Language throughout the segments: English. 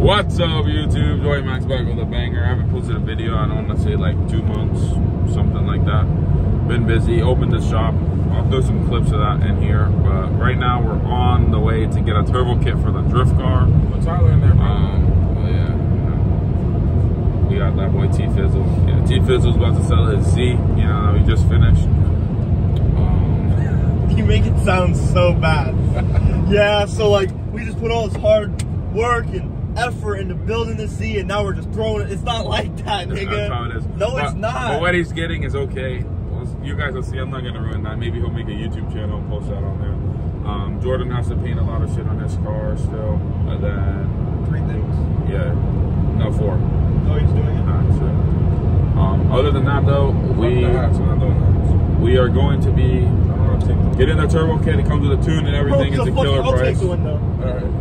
What's up, YouTube? Joy Max back with a banger. I haven't posted a video, I don't want to say like 2 months, something like that. Been busy, opened the shop. I'll throw some clips of that in here. But right now we're on the way to get a turbo kit for the drift car. What's Tyler in there, bro? Oh yeah, we got that boy T Fizzle. Yeah, T Fizzle's about to sell his Z, you know, that we just finished. You make it sound so bad. Yeah, so like we just put all this hard work and effort into building the Z, and now we're just throwing it. It's not like that, nigga. That's how it is. No, it's not. But what he's getting is okay. Well, you guys will see. I'm not gonna ruin that. Maybe he'll make a YouTube channel and post that on there. Jordan has to paint a lot of shit on his car still. And then 3 things. yeah, no 4. Oh, he's doing it. Other than that, though, we are going to be getting the turbo kit. It comes with a tune and everything. It's a killer price. I'll take the window. All right.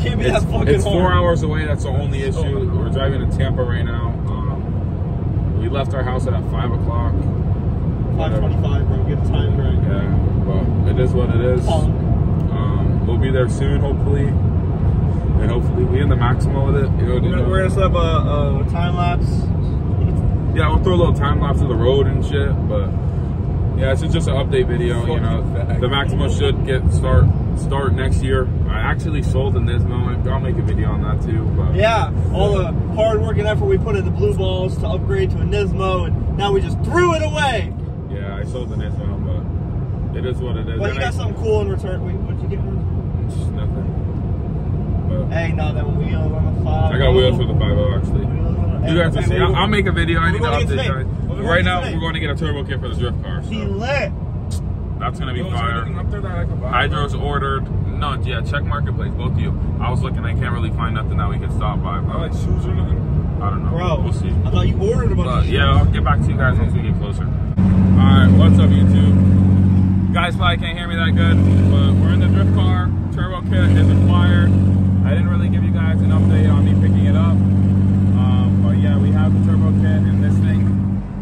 Can't be that fucking It's hard. 4 hours away. That's the only issue. We're driving to Tampa right now. We left our house at 5 o'clock. 5:25, bro. Get the time right. Yeah, but it is what it is. We'll be there soon, hopefully. And hopefully we in the Maximo with it. We're gonna set up a time lapse. Yeah, we'll throw a little time lapse of the road and shit. But yeah, it's just an update video. You know, the Maximo should start next year. I actually sold the Nismo. I'll make a video on that too. But yeah, all the hard work and effort we put into blue balls to upgrade to a Nismo, and now we just threw it away. Yeah, I sold the Nismo, but it is what it is. Well, you got something cool in return. Wait, what'd you get? Just nothing. But Hey, no, them wheels on the 5. I got wheels for the 5.0 actually. You guys will see. I'll make a video. I need to update guys. Right now, we're going to get a turbo kit for the drift car. He So lit. that's going to be fire. Up there that I can buy? Hydro's ordered. No, yeah, check Marketplace, both of you. I was looking, I can't really find nothing that we can stop by. But Like shoes or nothing? I don't know. Bro, We'll see. I thought you ordered a bunch of shit. Yeah, I'll get back to you guys once we get closer. Alright, what's up, YouTube? You guys probably can't hear me that good, but we're in the drift car. Turbo kit is acquired. I didn't really give you guys an update on me picking it up. But yeah, we have the turbo kit, and this thing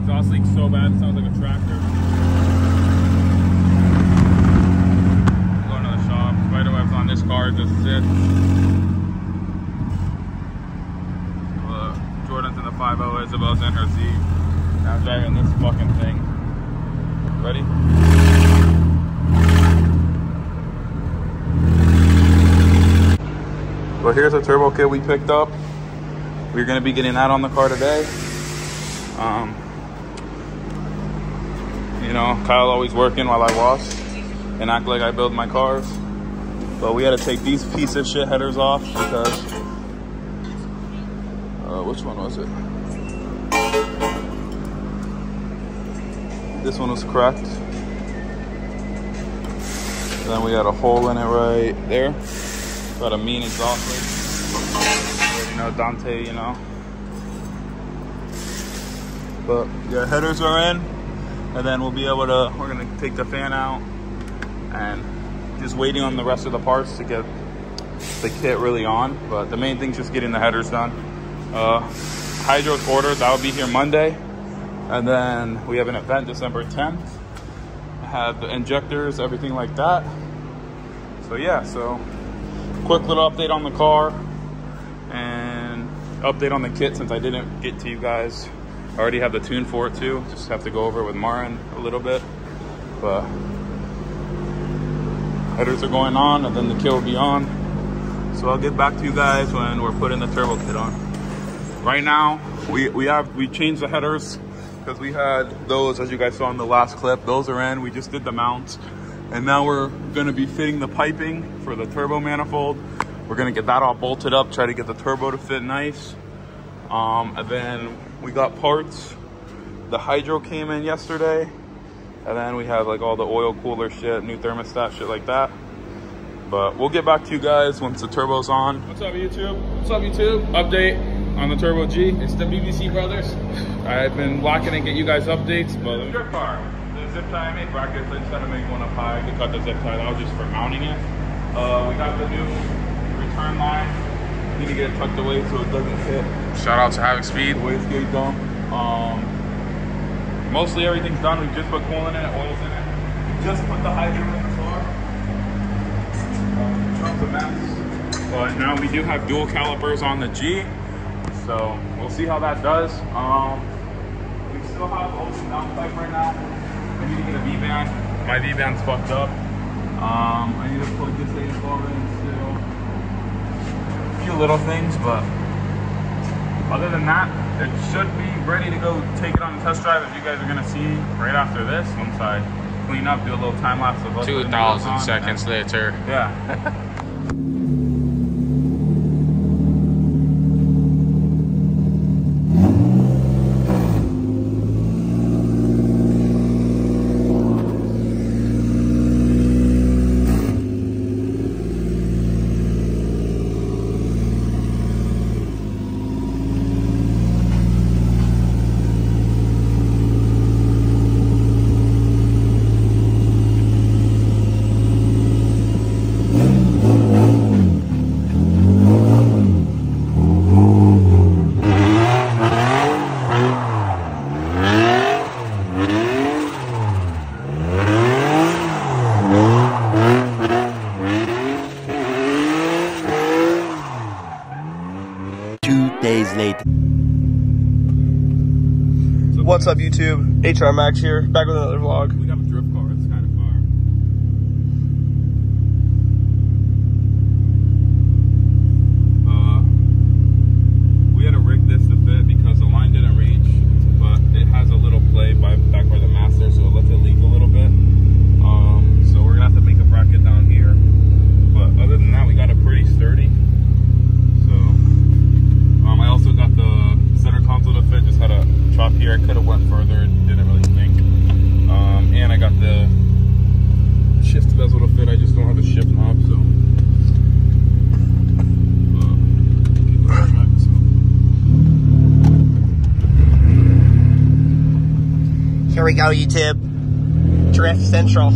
exhaust leaks so bad, it sounds like a tractor. Going to the shop. Spider webs on this car, just sit. Jordan's in the 5.0, Isabel's in her Z. Now driving this fucking thing. Ready? Well, here's a turbo kit we picked up. We're gonna be getting that on the car today. You know, Kyle always working while I wash and act like I build my cars. But we had to take these piece of shit headers off because which one was it? This one was cracked. And then we got a hole in it right there. Got a mean exhaust leak. You know, Dante, you know. But yeah, headers are in. And then we'll be able to, we're gonna take the fan out and just waiting on the rest of the parts to get the kit really on. But the main thing's just getting the headers done. Hydro's ordered, that'll be here Monday. And then we have an event December 10th. I have the injectors, everything like that. So yeah, so quick little update on the car and update on the kit since I didn't get to you guys. I already have the tune for it too. Just have to go over it with Marin a little bit. But headers are going on and then the kit will be on. So I'll get back to you guys when we're putting the turbo kit on. Right now, we changed the headers because we had those, as you guys saw in the last clip. Those are in. We just did the mounts, and now we're gonna be fitting the piping for the turbo manifold. We're gonna get that all bolted up, try to get the turbo to fit nice. And then we got parts. The hydro came in yesterday, and then we have like all the oil cooler shit, new thermostat shit like that. But we'll get back to you guys once the turbo's on. What's up, YouTube? What's up, YouTube? Update on the Turbo G. It's the BBC brothers. I've been locking and get you guys updates, but the drift car, the zip tie I made brackets. I just had to make one up high to cut the zip tie. That was just for mounting it. We got the new return line. Need to get it tucked away so it doesn't hit. Shout out to Having Speed, wastegate done. Mostly everything's done. We just put coolant in it, oil's in it. Just put the hydro in the car. Trunk's a mess. But now we do have dual calipers on the G, so we'll see how that does. We still have open downpipe right now. I need to get a V-band. My V-band's fucked up. I need to plug this A12 in still. A few little things, but other than that, it should be ready to go take it on the test drive, as you guys are gonna see right after this. Once I clean up, do a little time lapse of us. 2,000 seconds later. Yeah. Days later. What's up, YouTube? HR Max here, back with another vlog. We got a drift car. It's kind of far. We had to rig this to fit because the line didn't reach, but it has a little play back by the master, so it lets it leak a little bit. So we're gonna have to make a bracket down here. But other than that, we got it pretty sturdy. I also got the center console to fit, just had a chop here. I could have went further, didn't really think. And I got the shift bezel to fit, I just don't have the shift knob, so. Here we go, YouTube. Drift Central.